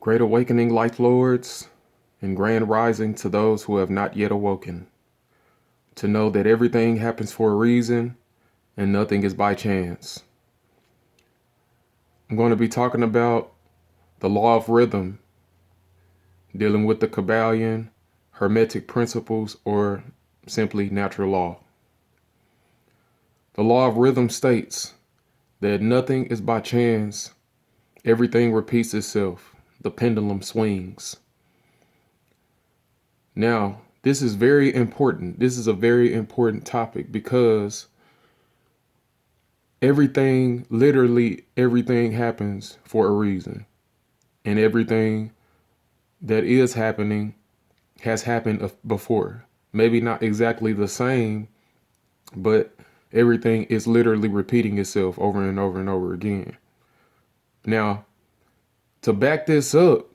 Great awakening, light lords, and grand rising to those who have not yet awoken. To know that everything happens for a reason and nothing is by chance. I'm going to be talking about the law of rhythm, dealing with the Kabbalion, Hermetic principles, or simply natural law. The law of rhythm states that nothing is by chance, everything repeats itself, the pendulum swings. Now, this is very important. This is a very important topic because literally everything happens for a reason. And everything that is happening has happened before. Maybe not exactly the same, but everything is literally repeating itself over and over and over again. Now, to back this up,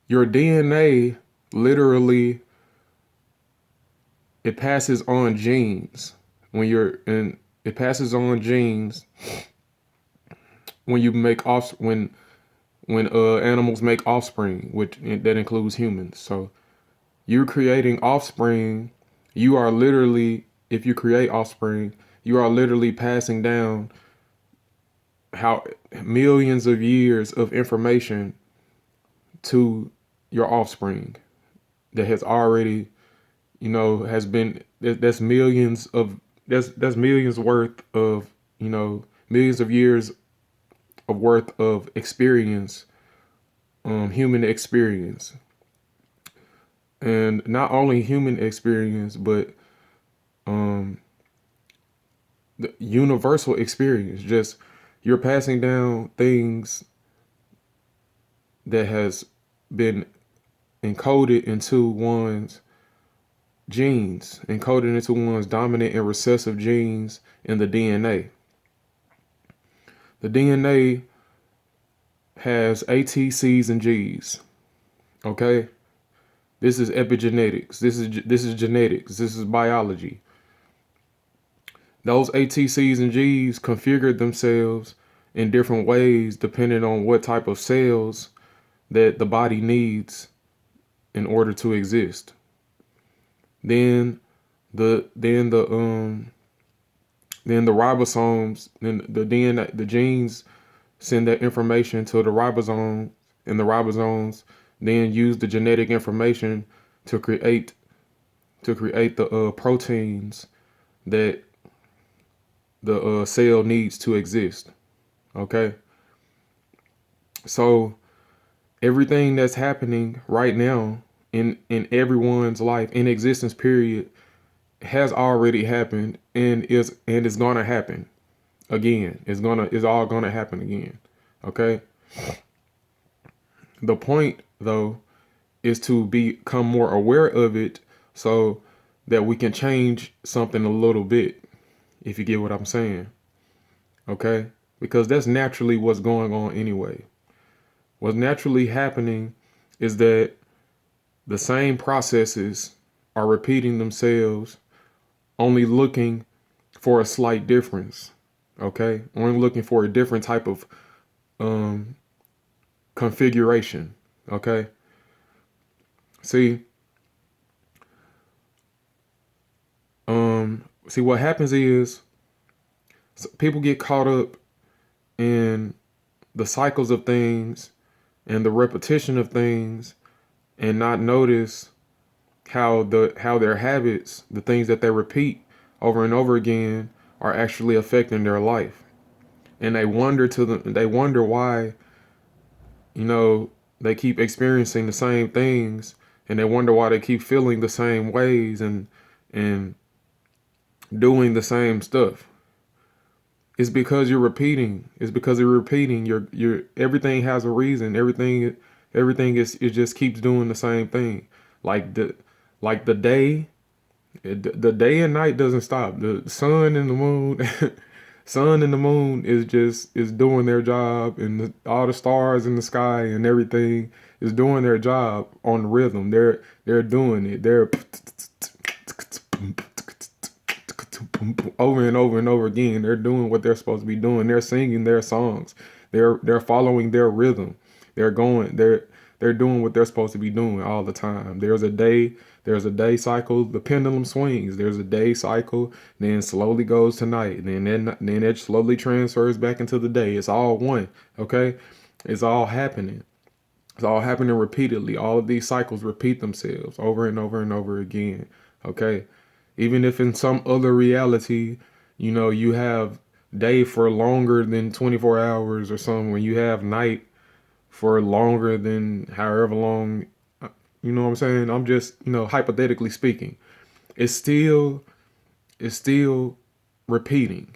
your DNA literally, it passes on genes it passes on genes when you make when animals make offspring, which that includes humans. So you're creating offspring. You are literally, if you create offspring, you are literally passing down how millions of years of information to your offspring that has already, has been, that's millions of, that's millions worth of, millions of years of worth of experience, human experience. And not only human experience, but the universal experience. Just you're passing down things that has been encoded into one's genes, encoded into one's dominant and recessive genes in the DNA. The DNA has A, T, C's, and G's. Okay? This is epigenetics. This is genetics. This is biology. Those A, T, C's, and G's configure themselves in different ways depending on what type of cells that the body needs in order to exist. Then the ribosomes, then the DNA, the genes send that information to the ribosome, and the ribosomes then use the genetic information to create the proteins that the cell needs to exist. Okay? So everything that's happening right now in everyone's life, in existence period, has already happened and is gonna happen again. It's all gonna happen again. Okay? The point though is to become more aware of it so that we can change something a little bit, if you get what I'm saying. Okay? Because that's naturally what's going on anyway. What's naturally happening is that the same processes are repeating themselves, only looking for a slight difference. Okay? Only looking for a different type of configuration. Okay? See, what happens is people get caught up in the cycles of things and the repetition of things and not notice how their habits, the things that they repeat over and over again, are actually affecting their life. And they wonder why, they keep experiencing the same things, and they wonder why they keep feeling the same ways and doing the same stuff. It's because you're repeating. It's because you're repeating. Your everything has a reason. Everything is, it just keeps doing the same thing. Like the day, the day and night doesn't stop. The sun and the moon, sun and the moon is doing their job, and all the stars in the sky and everything is doing their job on rhythm. They're doing it. They're over and over and over again. They're doing what they're supposed to be doing. They're singing their songs. They're following their rhythm. They're doing what they're supposed to be doing all the time. There's a day cycle. The pendulum swings. There's a day cycle, then slowly goes to night, and then it slowly transfers back into the day. It's all one. Okay, it's all happening. It's all happening repeatedly. All of these cycles repeat themselves over and over and over again. Okay. Even if in some other reality, you have day for longer than 24 hours or something, when you have night for longer than however long, you know what I'm saying? I'm just, hypothetically speaking, it's still, it's still repeating.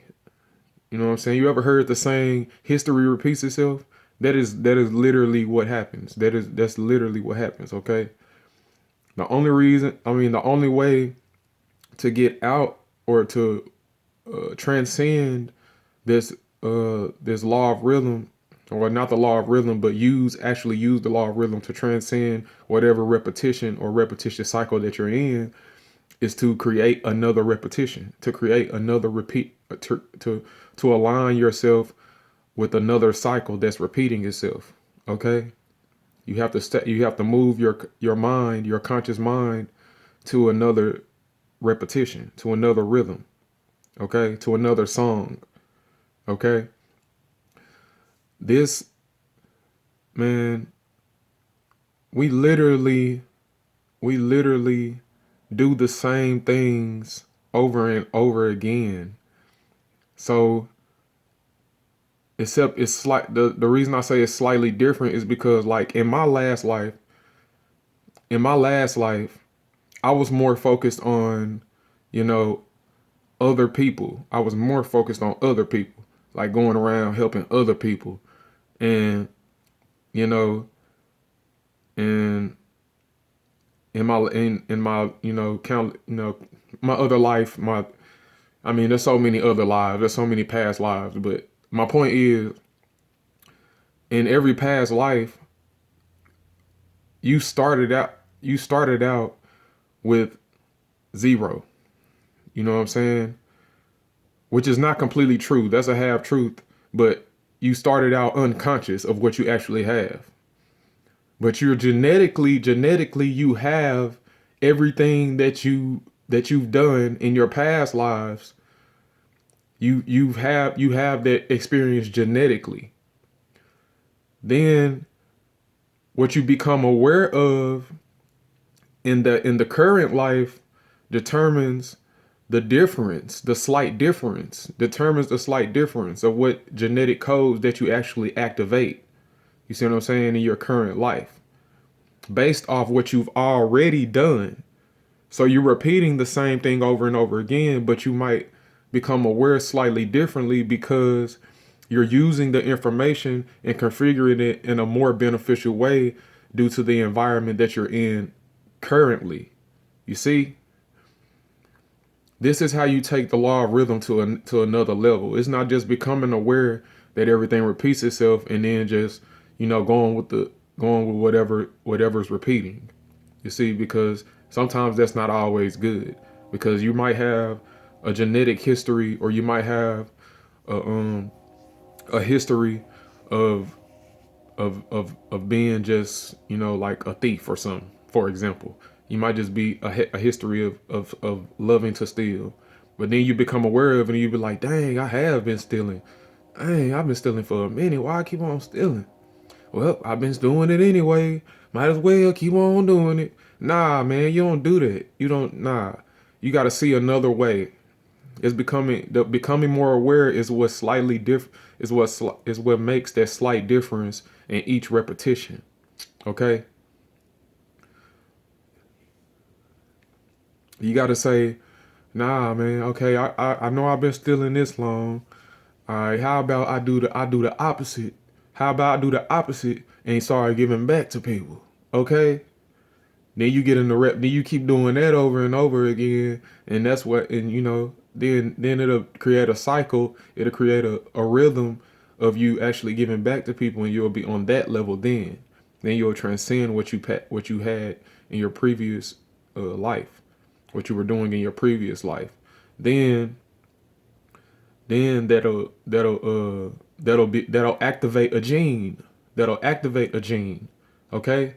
You know what I'm saying? You ever heard the saying, history repeats itself? That is literally what happens. That's literally what happens, okay? The only way to get out or to transcend this this law of rhythm, or not the law of rhythm, but actually use the law of rhythm to transcend whatever repetition or repetitious cycle that you're in, is to create another repetition, to create another repeat, to align yourself with another cycle that's repeating itself. Okay, you have to move your mind, your conscious mind, to another repetition, to another rhythm. Okay, to another song. Okay, this, man, we literally we literally do the same things over and over again. So, except it's the reason I say it's slightly different is because, like, in my last life, I was more focused on, you know, other people. I was more focused on other people, like going around helping other people. And, you know, and in my count, my other life, there's so many other lives, there's so many past lives, but my point is, in every past life, you started out with zero. You know what I'm saying? Which is not completely true. That's a half truth, but you started out unconscious of what you actually have. But you're genetically you have everything that you've done in your past lives. You have that experience genetically. Then what you become aware of in the current life determines the slight difference of what genetic codes that you actually activate. You see what I'm saying? In your current life, based off what you've already done. So you're repeating the same thing over and over again, but you might become aware slightly differently because you're using the information and configuring it in a more beneficial way due to the environment that you're in currently. You see, this is how you take the law of rhythm to another level. It's not just becoming aware that everything repeats itself and then just, going with whatever's repeating. You see, because sometimes that's not always good, because you might have a genetic history, or you might have a history of of being just, like a thief or something. For example, you might just be a history of loving to steal, but then you become aware of it and you be like, dang, I have been stealing. Dang, I've been stealing for a minute. Why I keep on stealing? Well, I've been doing it anyway. Might as well keep on doing it. Nah, man, you don't do that. You don't. Nah, you got to see another way. It's becoming more aware is what slightly different is what makes that slight difference in each repetition. Okay, you got to say, nah, man. Okay, I know I've been stealing this long. All right, how about I do the opposite? How about I do the opposite and start giving back to people? Okay, then you get in the rep. Then you keep doing that over and over again, and that's what. And then it'll create a cycle. It'll create a rhythm of you actually giving back to people, and you'll be on that level. Then you'll transcend what you had in your previous life, what you were doing in your previous life. Then that'll activate a gene that'll activate a gene, okay?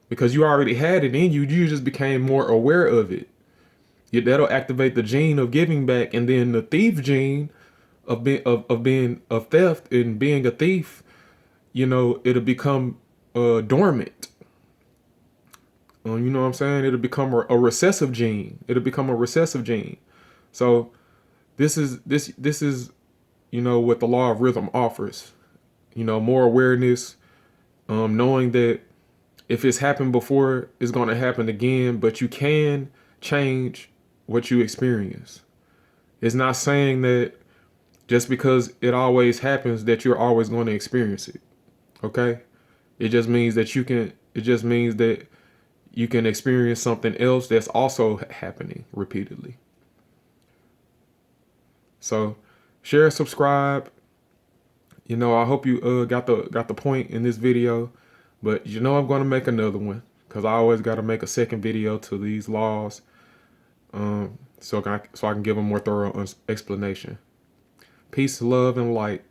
Because you already had it in you, you just became more aware of it. That'll activate the gene of giving back, and then the thief gene of being of theft and being a thief. It'll become dormant. You know what I'm saying? It'll become a recessive gene. It'll become a recessive gene. So this is what the law of rhythm offers. More awareness, knowing that if it's happened before, it's going to happen again, but you can change what you experience. It's not saying that just because it always happens that you're always going to experience it. Okay? It just means that you can experience something else that's also happening repeatedly. So, share, subscribe. I hope you got the point in this video, but I'm going to make another one because I always got to make a second video to these laws, so I can give a more thorough explanation. Peace, love, and light.